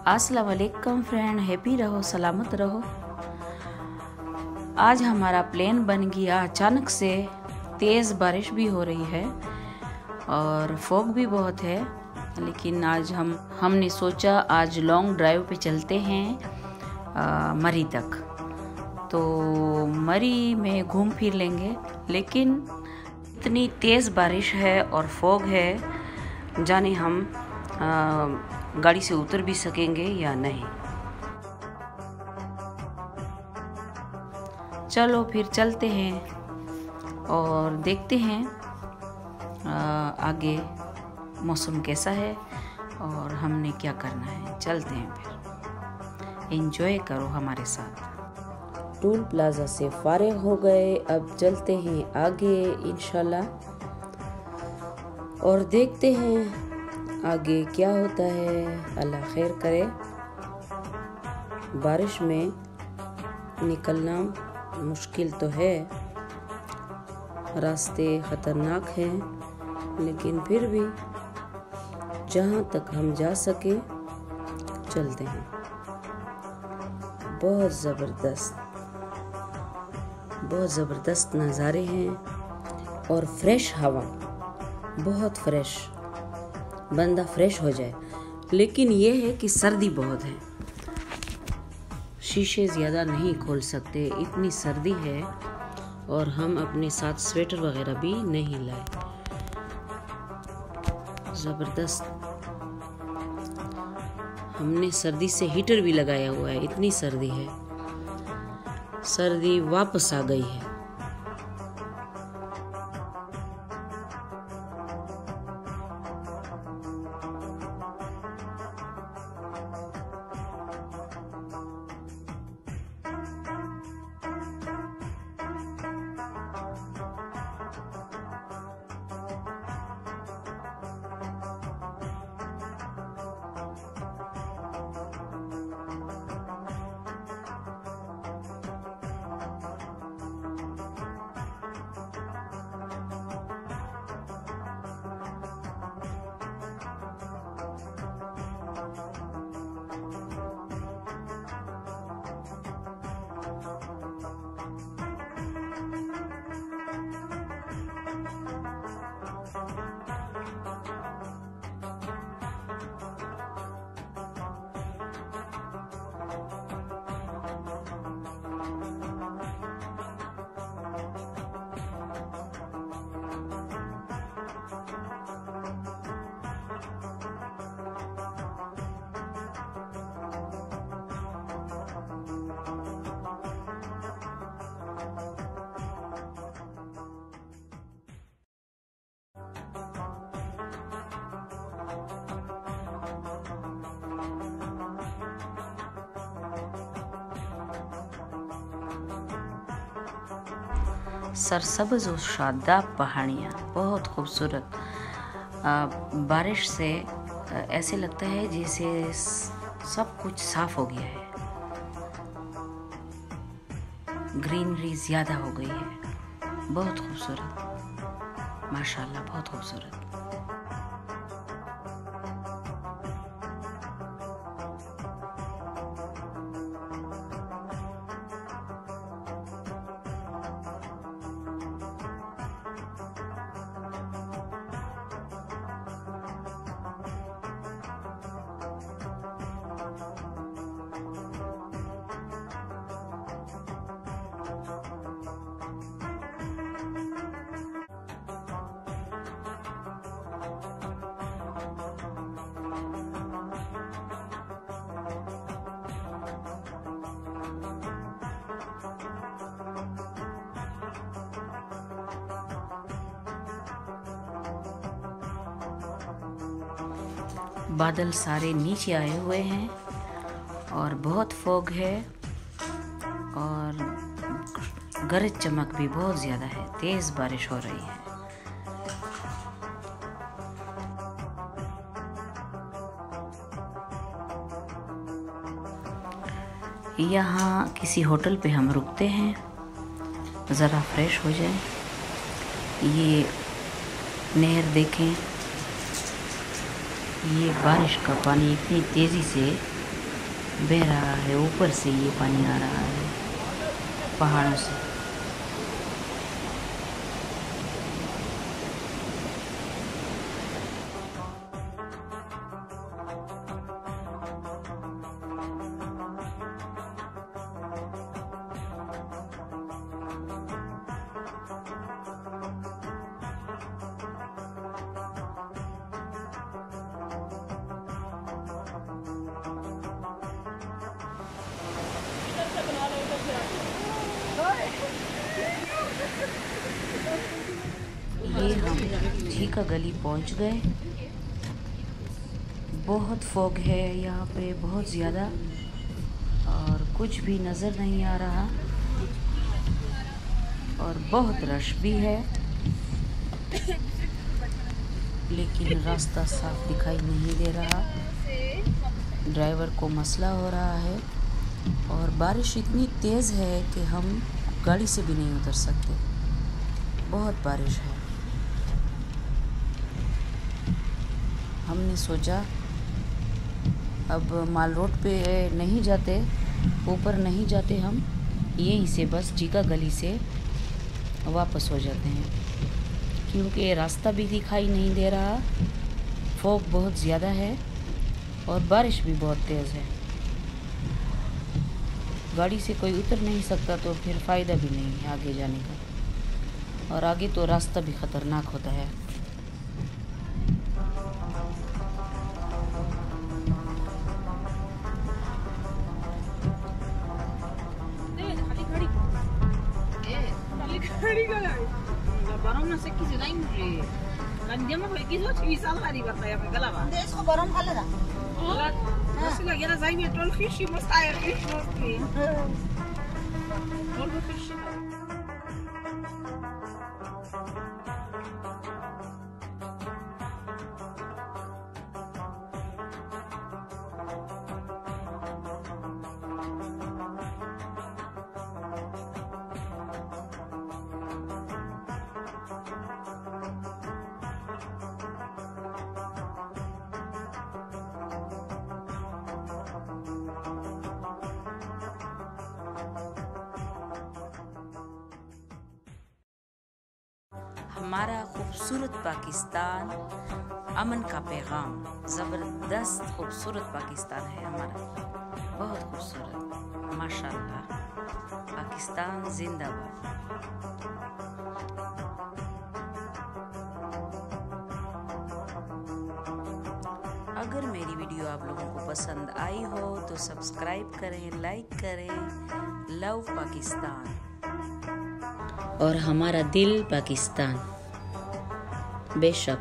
अस्सलाम वालेकुम friend, happy रहो, सलामत रहो। आज हमारा प्लान बन गया अचानक से। तेज़ बारिश भी हो रही है और फॉग भी बहुत है, लेकिन आज हमने सोचा आज लॉन्ग ड्राइव पे चलते हैं मरी तक। तो मरी में घूम फिर लेंगे, लेकिन इतनी तेज़ बारिश है और फॉग है, जाने हम गाड़ी से उतर भी सकेंगे या नहीं। चलो फिर चलते हैं और देखते हैं आगे मौसम कैसा है और हमने क्या करना है। चलते हैं, फिर एंजॉय करो हमारे साथ। टोल प्लाजा से फारिग हो गए, अब चलते हैं आगे इंशाल्लाह और देखते हैं आगे क्या होता है। अल्लाह खैर करे। बारिश में निकलना मुश्किल तो है, रास्ते ख़तरनाक हैं, लेकिन फिर भी जहाँ तक हम जा सके चलते हैं। बहुत ज़बरदस्त नज़ारे हैं और फ्रेश हवा, बहुत फ्रेश, बंदा फ्रेश हो जाए। लेकिन ये है कि सर्दी बहुत है, शीशे ज़्यादा नहीं खोल सकते, इतनी सर्दी है। और हम अपने साथ स्वेटर वगैरह भी नहीं लाए। ज़बरदस्त, हमने सर्दी से हीटर भी लगाया हुआ है, इतनी सर्दी है। सर्दी वापस आ गई है। सरसब्ज और शादाब पहाड़ियाँ, बहुत खूबसूरत। बारिश से ऐसे लगता है जैसे सब कुछ साफ हो गया है, ग्रीनरी ज़्यादा हो गई है। बहुत खूबसूरत, माशाल्लाह, बहुत खूबसूरत। बादल सारे नीचे आए हुए हैं और बहुत फॉग है और गरज चमक भी बहुत ज़्यादा है, तेज़ बारिश हो रही है। यहाँ किसी होटल पे हम रुकते हैं, ज़रा फ्रेश हो जाए। ये नहर देखें, ये बारिश का पानी इतनी तेज़ी से बह रहा है, ऊपर से ये पानी आ रहा है पहाड़ों से। ये हम झीका गली पहुंच गए। बहुत फॉग है यहाँ पे, बहुत ज़्यादा, और कुछ भी नज़र नहीं आ रहा, और बहुत रश भी है, लेकिन रास्ता साफ दिखाई नहीं दे रहा। ड्राइवर को मसला हो रहा है, और बारिश इतनी तेज़ है कि हम गाड़ी से भी नहीं उतर सकते, बहुत बारिश है। हमने सोचा अब माल रोड पे नहीं जाते, ऊपर नहीं जाते, हम यहीं से बस झीका गली से वापस हो जाते हैं, क्योंकि रास्ता भी दिखाई नहीं दे रहा, फॉग बहुत ज़्यादा है और बारिश भी बहुत तेज़ है। गाड़ी से कोई उतर नहीं सकता, तो फिर फ़ायदा भी नहीं है आगे जाने का, और आगे तो रास्ता भी ख़तरनाक होता है। हमारा खूबसूरत पाकिस्तान, अमन का पैगाम, ज़बरदस्त खूबसूरत पाकिस्तान है हमारा, बहुत खूबसूरत, माशाल्लाह। पाकिस्तान जिंदाबाद। अगर मेरी वीडियो आप लोगों को पसंद आई हो तो सब्सक्राइब करें, लाइक करें। लव पाकिस्तान, और हमारा दिल पाकिस्तान, बेशक।